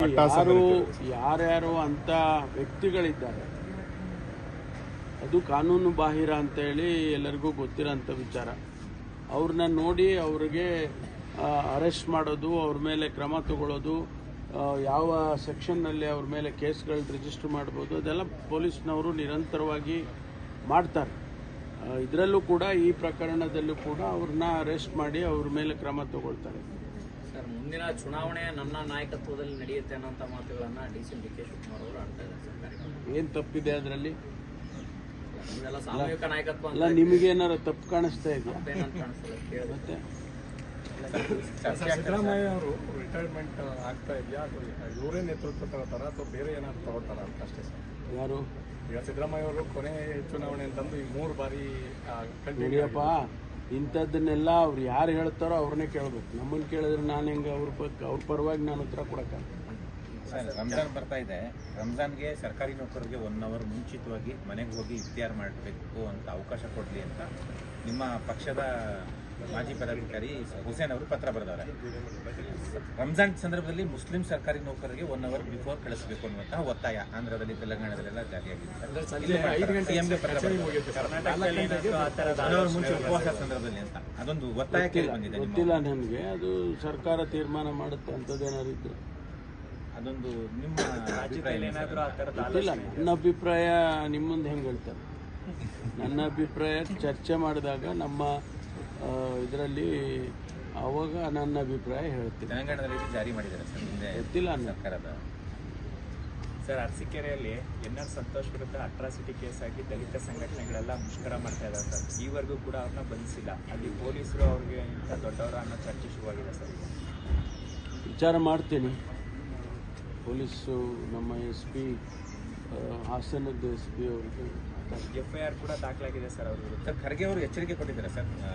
ಯಾರ್ಯಾರು ಅಂತ ವ್ಯಕ್ತಿಗಳಿದ್ದಾರೆ ಅದು ಕಾನೂನು ಬಾಹಿರ ಅಂತೇಳಿ ಎಲ್ಲರಿಗೂ ಗೊತ್ತಿರೋಂಥ ವಿಚಾರ. ಅವ್ರನ್ನ ನೋಡಿ ಅವ್ರಿಗೆ ಅರೆಸ್ಟ್ ಮಾಡೋದು, ಅವ್ರ ಮೇಲೆ ಕ್ರಮ ತಗೊಳ್ಳೋದು, ಯಾವ ಸೆಕ್ಷನ್ನಲ್ಲಿ ಅವ್ರ ಮೇಲೆ ಕೇಸ್ಗಳು ರಿಜಿಸ್ಟರ್ ಮಾಡ್ಬೋದು, ಅದೆಲ್ಲ ಪೊಲೀಸ್ನವರು ನಿರಂತರವಾಗಿ ಮಾಡ್ತಾರೆ. ಇದರಲ್ಲೂ ಕೂಡ ಈ ಪ್ರಕರಣದಲ್ಲೂ ಕೂಡ ಅವ್ರನ್ನ ಅರೆಸ್ಟ್ ಮಾಡಿ ಅವ್ರ ಮೇಲೆ ಕ್ರಮ ತಗೊಳ್ತಾರೆ. ಸರ್, ಮುಂದಿನ ಚುನಾವಣೆ ನನ್ನ ನಾಯಕತ್ವದಲ್ಲಿ ನಡೆಯುತ್ತೆ ಅನ್ನೋಂಥ ಮಾತುಗಳನ್ನ ಡಿ.ಸಿ. ಶಿವಕುಮಾರ್ ಅವರು ಆಡ್ತಾ ಇದ್ದಾರೆ. ಏನು ತಪ್ಪಿದೆ ಅದರಲ್ಲಿ? ಸಾಮೂಹಿಕ ನಾಯಕತ್ವ ಅಲ್ಲ, ನಿಮಗೇನಾರು ತಪ್ಪು ಕಾಣಿಸ್ತಾ ಇದೆಯಾ? ಮತ್ತೆ ಸಿದ್ದರಾಮಯ್ಯ ಅವರು ರಿಟೈರ್ಮೆಂಟ್ ಆಗ್ತಾ ಇದೆಯಾ, ಇವರೇ ನೇತೃತ್ವ ತಗೋತಾರ ಅಥವಾ ಬೇರೆ ಏನಾದ್ರು ತಗೋತಾರ ಅಂತ ಅಷ್ಟೇ ಸರ್. ಯಾರು? ಈಗ ಸಿದ್ದರಾಮಯ್ಯ ಅವರು ಕೊನೆ ಚುನಾವಣೆ ಅಂತಂದು ಈ 3 ಬಾರಿ ನೋಡಿಯಪ್ಪ, ಇಂಥದ್ದನ್ನೆಲ್ಲ ಅವ್ರು ಯಾರು ಹೇಳ್ತಾರೋ ಅವ್ರನ್ನೇ ಕೇಳಬೇಕು. ನಮ್ಮನ್ನು ಕೇಳಿದ್ರೆ ನಾನು ಹೆಂಗೆ ಅವ್ರ ಪರವಾಗಿ ನಾನು ಉತ್ತರ ಕೊಡೋಕ್ಕಾಗಲ್ಲ. ಸರ್, ರಂಜಾನ್ ಬರ್ತಾ ಇದೆ. ರಂಜಾನ್ಗೆ ಸರ್ಕಾರಿ ನೌಕರರಿಗೆ 1 ಅವರ್ ಮುಂಚಿತವಾಗಿ ಮನೆಗೆ ಹೋಗಿ ಇಫ್ತಿಯಾರ್ ಮಾಡಬೇಕು ಅಂತ ಅವಕಾಶ ಕೊಡಲಿ ಅಂತ ನಿಮ್ಮ ಪಕ್ಷದ ಮಾಜಿ ಪದಾಧಿಕಾರಿ ಹುಸೇನ್ ಅವರು ಪತ್ರ ಬರೆದವ್ರೆ. ರಂಜಾನ್ ಸಂದರ್ಭದಲ್ಲಿ ಮುಸ್ಲಿಂ ಸರ್ಕಾರಿ ನೌಕರರಿಗೆ 1 ಅವರ್ ಬಿಫೋರ್ ಕಳಿಸಬೇಕು ಅನ್ನುವಂತಹ ಒತ್ತಾಯ ಆಂಧ್ರದಲ್ಲಿ, ತೆಲಂಗಾಣದಲ್ಲೆಲ್ಲ ಜಾರಿಯಾಗಿದೆ. ಮುಂಚೆ ಉಪವಾಸ ಸಂದರ್ಭದಲ್ಲಿ ಅಂತ ಅದೊಂದು ಒತ್ತಾಯ ಕೇಳಿ ಬಂದಿದೆ. ಗೊತ್ತಿಲ್ಲ ನನಗೆ, ಅದು ಸರ್ಕಾರ ತೀರ್ಮಾನ ಮಾಡುತ್ತೆ ಅಂಥದ್ದೇನಾದ್ರು ಇದ್ರೆ. ಅದೊಂದು ನಿಮ್ಮ ಗೊತ್ತಿಲ್ಲ. ನನ್ನ ಅಭಿಪ್ರಾಯ ನಿಮ್ಮ ಮುಂದೆ ಹೆಂಗೆ ಹೇಳ್ತಾರೆ? ನನ್ನ ಅಭಿಪ್ರಾಯ ಚರ್ಚೆ ಮಾಡಿದಾಗ ನಮ್ಮ ಇದರಲ್ಲಿ ಅವಾಗ ನನ್ನ ಅಭಿಪ್ರಾಯ ಹೇಳ್ತೀನಿ. ತೆಲಂಗಾಣದಲ್ಲಿ ಜಾರಿ ಮಾಡಿದ್ದಾರೆ ಸರ್, ಹಿಂದೆ ಗೊತ್ತಿಲ್ಲ ಸರ್ಕಾರದ. Sir, ಅರಸೀಕೆರೆಯಲ್ಲಿ N R. ಸಂತೋಷ್ ವಿರುದ್ಧ ಅಟ್ರಾಸಿಟಿ ಕೇಸ್ ಆಗಿ ದಲಿತ ಸಂಘಟನೆಗಳೆಲ್ಲ ಮುಷ್ಕರ ಮಾಡ್ತಾ ಇದ್ದಾರೆ ಸರ್. ಈವರೆಗೂ ಕೂಡ ಅವ್ರನ್ನ ಬಂಧಿಸಿಲ್ಲ. ಅಲ್ಲಿ ಪೊಲೀಸರು ಅವ್ರಿಗೆ ಇಂಥ ದೊಡ್ಡವರ ಅನ್ನೋ ಚರ್ಚೆ ಶುರುವಾಗಿದೆ ಸರ್. ವಿಚಾರ ಮಾಡ್ತೀನಿ. ಪೊಲೀಸು ನಮ್ಮ SP ಹಾಸನದ SP ಅವ್ರಿಗೆ FIR ಕೂಡ ದಾಖಲಾಗಿದೆ ಸರ್ ಅವ್ರ ವಿರುದ್ಧ. ಸರ್, ಖರ್ಗೆ ಅವರು ಎಚ್ಚರಿಕೆ ಕೊಟ್ಟಿದ್ದಾರೆ ಸರ್.